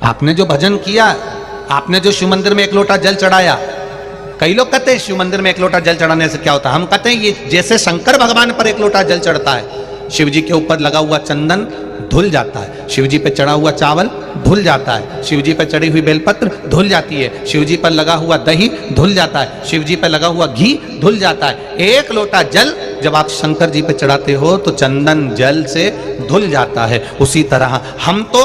आपने जो भजन किया, आपने जो शिव मंदिर में एक लोटा जल चढ़ाया, कई लोग कहते हैं शिव मंदिर में एक लोटा जल चढ़ाने से क्या होता है। हम कहते हैं ये जैसे शंकर भगवान पर एक लोटा जल चढ़ता है, शिव जी के ऊपर लगा हुआ चंदन धुल जाता है, शिव जी पे चढ़ा हुआ चावल धुल जाता है, शिव जी पे चढ़ी हुई बेलपत्र धुल जाती है, शिव जी पर लगा हुआ दही धुल जाता है, शिव जी पे लगा हुआ घी धुल जाता है। एक लोटा जल जब आप शंकर जी पे चढ़ाते हो तो चंदन जल से धुल जाता है। उसी तरह हम तो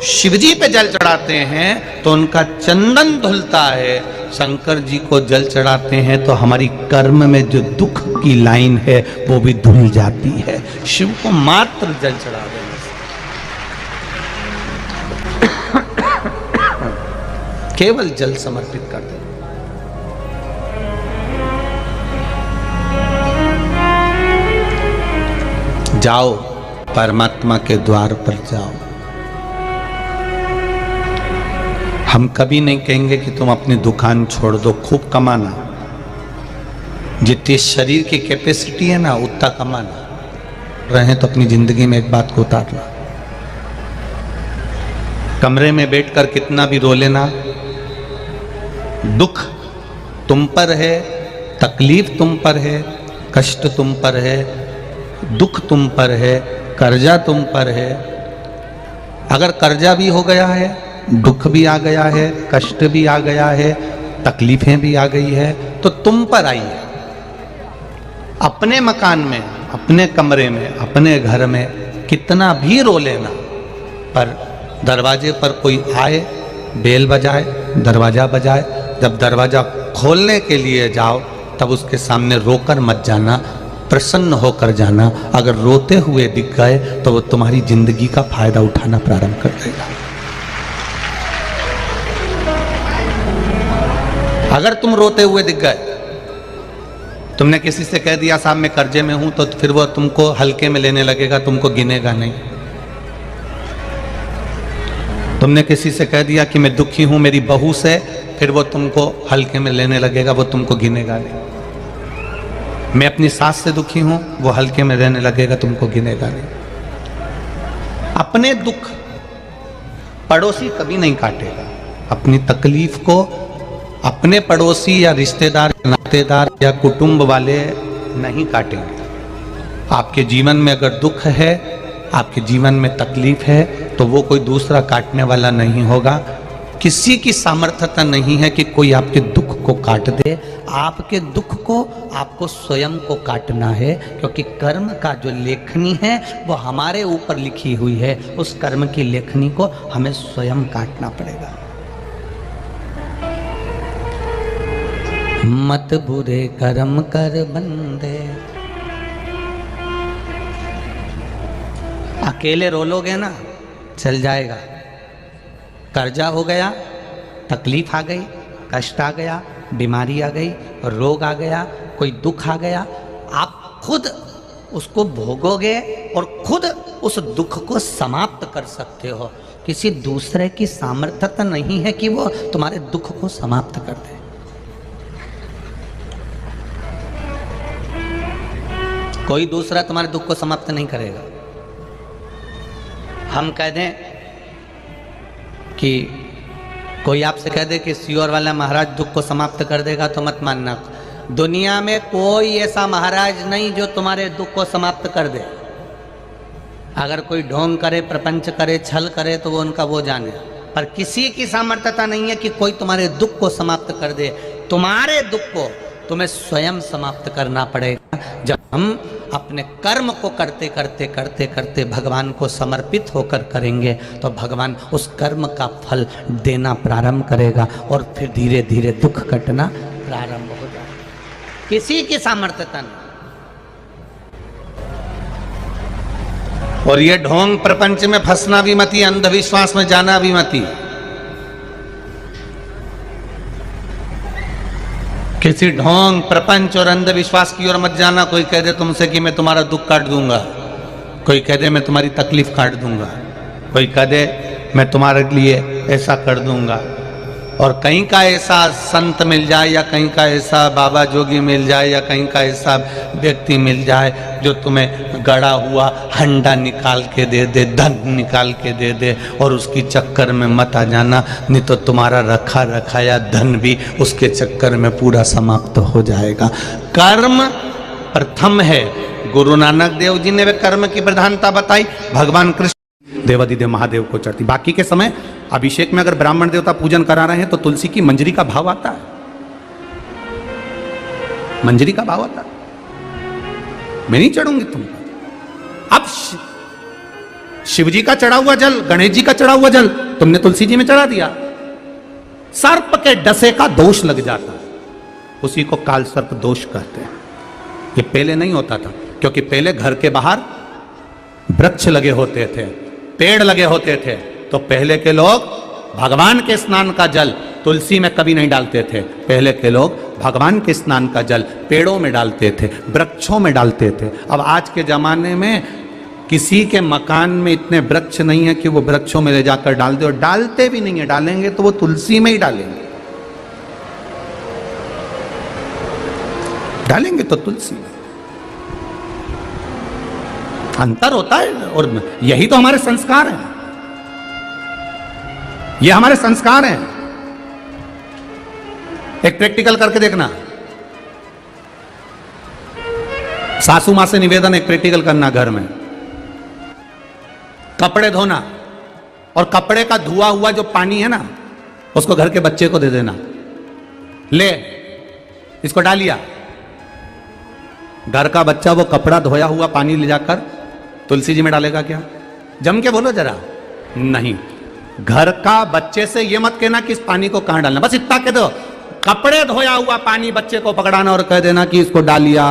शिव जी पे जल चढ़ाते हैं तो उनका चंदन धुलता है, शंकर जी को जल चढ़ाते हैं तो हमारी कर्म में जो दुख की लाइन है वो भी धुल जाती है। शिव को मात्र जल चढ़ा देने से, केवल जल समर्पित कर देना। जाओ परमात्मा के द्वार पर जाओ। हम कभी नहीं कहेंगे कि तुम अपनी दुकान छोड़ दो, खूब कमाना, जितनी शरीर की कैपेसिटी है ना उतना कमाना, रहे तो अपनी जिंदगी में एक बात को उतारना। कमरे में बैठकर कितना भी रो लेना, दुख तुम पर है, तकलीफ तुम पर है, कष्ट तुम पर है, दुख तुम पर है, कर्जा तुम पर है। अगर कर्जा भी हो गया है, दुख भी आ गया है, कष्ट भी आ गया है, तकलीफें भी आ गई है, तो तुम पर आई है। अपने मकान में, अपने कमरे में, अपने घर में कितना भी रो लेना, पर दरवाजे पर कोई आए, बेल बजाए, दरवाजा बजाए, जब दरवाजा खोलने के लिए जाओ तब उसके सामने रोकर मत जाना, प्रसन्न होकर जाना। अगर रोते हुए दिख गए तो वो तुम्हारी जिंदगी का फायदा उठाना प्रारंभ कर देगा। अगर तुम रोते हुए दिख गए, तुमने किसी से कह दिया साहब मैं कर्जे में हूं, तो फिर वो तुमको हल्के में लेने लगेगा, तुमको गिनेगा नहीं। तुमने किसी से कह दिया कि मैं दुखी हूं मेरी बहू से, फिर वो तुमको हल्के में लेने लगेगा, वो तुमको गिनेगा नहीं। मैं अपनी सास से दुखी हूं, वो हल्के में रहने लगेगा, तुमको गिनेगा नहीं। अपने दुख पड़ोसी कभी नहीं काटेगा, अपनी तकलीफ को अपने पड़ोसी या रिश्तेदार, नातेदार या कुटुंब वाले नहीं काटेंगे। आपके जीवन में अगर दुख है, आपके जीवन में तकलीफ है, तो वो कोई दूसरा काटने वाला नहीं होगा। किसी की सामर्थ्यता नहीं है कि कोई आपके दुख को काट दे। आपके दुख को आपको स्वयं को काटना है, क्योंकि कर्म का जो लेखनी है वो हमारे ऊपर लिखी हुई है। उस कर्म की लेखनी को हमें स्वयं काटना पड़ेगा। मत बुरे कर्म कर बंदे। अकेले रो लोगे ना, चल जाएगा। कर्जा हो गया, तकलीफ आ गई, कष्ट आ गया, बीमारी आ गई, रोग आ गया, कोई दुख आ गया, आप खुद उसको भोगोगे और खुद उस दुख को समाप्त कर सकते हो। किसी दूसरे की सामर्थ्यता नहीं है कि वो तुम्हारे दुख को समाप्त कर दे। कोई दूसरा तुम्हारे दुख को समाप्त नहीं करेगा। हम कह दें कि कोई आपसे कह दे कि सियोर वाला महाराज दुख को समाप्त कर देगा, तो मत मानना। दुनिया में कोई ऐसा महाराज नहीं जो तुम्हारे दुख को समाप्त कर दे। अगर कोई ढोंग करे, प्रपंच करे, छल करे तो वो उनका वो जाने, पर किसी की सामर्थ्यता नहीं है कि कोई तुम्हारे दुख को समाप्त कर दे। तुम्हारे दुख को तुम्हें स्वयं समाप्त करना पड़ेगा। जब हम अपने कर्म को करते करते करते करते भगवान को समर्पित होकर करेंगे तो भगवान उस कर्म का फल देना प्रारंभ करेगा और फिर धीरे धीरे दुख कटना प्रारंभ हो जाएगा। किसी की सामर्थ्यता नहीं। और ये ढोंग प्रपंच में फंसना भी मती, अंधविश्वास में जाना भी मती। किसी ढोंग प्रपंच और अंधविश्वास की ओर मत जाना। कोई कह दे तुमसे कि मैं तुम्हारा दुख काट दूंगा, कोई कह दे मैं तुम्हारी तकलीफ काट दूंगा, कोई कह दे मैं तुम्हारे लिए ऐसा कर दूंगा। और कहीं का ऐसा संत मिल जाए या कहीं का ऐसा बाबा जोगी मिल जाए या कहीं का ऐसा व्यक्ति मिल जाए जो तुम्हें गड़ा हुआ हंडा निकाल के दे दे, धन निकाल के दे दे, और उसकी चक्कर में मत आ जाना, नहीं तो तुम्हारा रखा रखाया धन भी उसके चक्कर में पूरा समाप्त हो जाएगा। कर्म प्रथम है। गुरु नानक देव जी ने वे कर्म की प्रधानता बताई। भगवान कृष्ण देवाधिदेव महादेव को चढ़ती। बाकी के समय अभिषेक में अगर ब्राह्मण देवता पूजन करा रहे हैं तो तुलसी की मंजरी का भाव आता है, मंजरी का भाव आता है। मैं नहीं चढ़ूंगी तुमको। अब शिव जी का चढ़ा हुआ जल, गणेश जी का चढ़ा हुआ जल तुमने तुलसी जी में चढ़ा दिया, सर्प के डसे का दोष लग जाता है, उसी को काल सर्प दोष कहते हैं। ये पहले नहीं होता था, क्योंकि पहले घर के बाहर वृक्ष लगे होते थे, पेड़ लगे होते थे, तो पहले के लोग भगवान के स्नान का जल तुलसी में कभी नहीं डालते थे। पहले के लोग भगवान के स्नान का जल पेड़ों में डालते थे, वृक्षों में डालते थे। अब आज के जमाने में किसी के मकान में इतने वृक्ष नहीं है कि वो वृक्षों में ले जाकर डाल दे, और डालते भी नहीं है, डालेंगे तो वो तुलसी में ही डालेंगे, डालेंगे तो तुलसी में। अंतर होता है, और यही तो हमारे संस्कार हैं, ये हमारे संस्कार हैं। एक प्रैक्टिकल करके देखना, सासू मां से निवेदन, एक प्रैक्टिकल करना घर में, कपड़े धोना, और कपड़े का धुआ हुआ जो पानी है ना, उसको घर के बच्चे को दे देना, ले इसको डालिया। घर का बच्चा वो कपड़ा धोया हुआ पानी ले जाकर तुलसी जी में डालेगा क्या? जम के बोलो जरा। नहीं, घर का बच्चे से ये मत कहना कि इस पानी को कहां डालना, बस इतना कह दो, कपड़े धोया हुआ पानी बच्चे को पकड़ाना और कह देना कि इसको डालिया,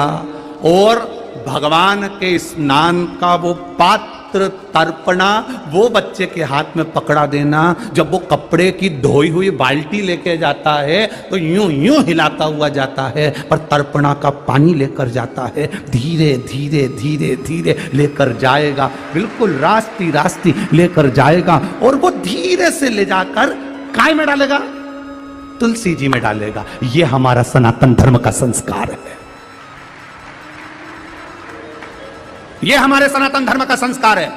और भगवान के स्नान का वो पात्र तर्पणा वो बच्चे के हाथ में पकड़ा देना। जब वो कपड़े की धोई हुई बाल्टी लेके जाता है तो यूं यूं हिलाता हुआ जाता है, पर तर्पणा का पानी लेकर जाता है, धीरे धीरे धीरे धीरे लेकर जाएगा, बिल्कुल रास्ती रास्ती लेकर जाएगा, और वो धीरे से ले जाकर काय में डालेगा? तुलसी जी में डालेगा। ये हमारा सनातन धर्म का संस्कार है, ये हमारे सनातन धर्म का संस्कार है।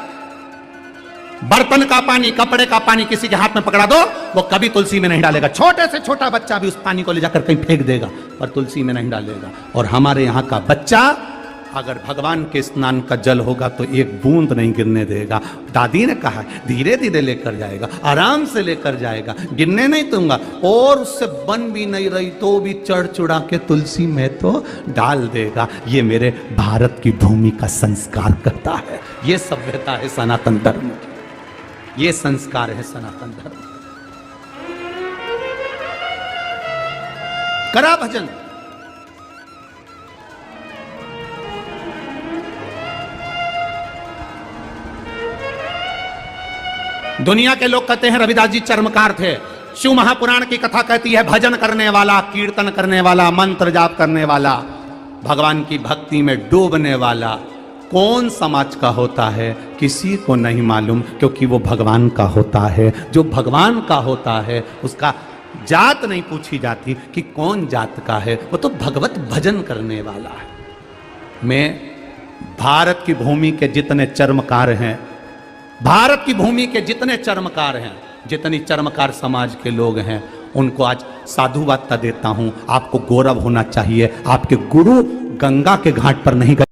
बर्तन का पानी, कपड़े का पानी किसी के हाथ में पकड़ा दो, वो कभी तुलसी में नहीं डालेगा। छोटे से छोटा बच्चा भी उस पानी को ले जाकर कहीं फेंक देगा, पर तुलसी में नहीं डालेगा। और हमारे यहाँ का बच्चा अगर भगवान के स्नान का जल होगा तो एक बूंद नहीं गिरने देगा। दादी ने कहा धीरे धीरे लेकर जाएगा, आराम से लेकर जाएगा, गिरने नहीं दूंगा। और उससे बन भी नहीं रही तो भी चढ़ चुढ़ा के तुलसी में तो डाल देगा। ये मेरे भारत की भूमि का संस्कार करता है, ये सभ्यता है सनातन धर्म की, ये संस्कार है सनातन धर्म। करा भजन, दुनिया के लोग कहते हैं रविदास जी चर्मकार थे। शिव महापुराण की कथा कहती है भजन करने वाला, कीर्तन करने वाला, मंत्र जाप करने वाला, भगवान की भक्ति में डूबने वाला कौन समाज का होता है किसी को नहीं मालूम, क्योंकि वो भगवान का होता है। जो भगवान का होता है उसका जात नहीं पूछी जाती कि कौन जात का है, वो तो भगवत भजन करने वाला है। मैं भारत की भूमि के जितने चर्मकार हैं, भारत की भूमि के जितने चर्मकार हैं, जितनी चर्मकार समाज के लोग हैं, उनको आज साधुवाद देता हूं। आपको गौरव होना चाहिए, आपके गुरु गंगा के घाट पर नहीं गए।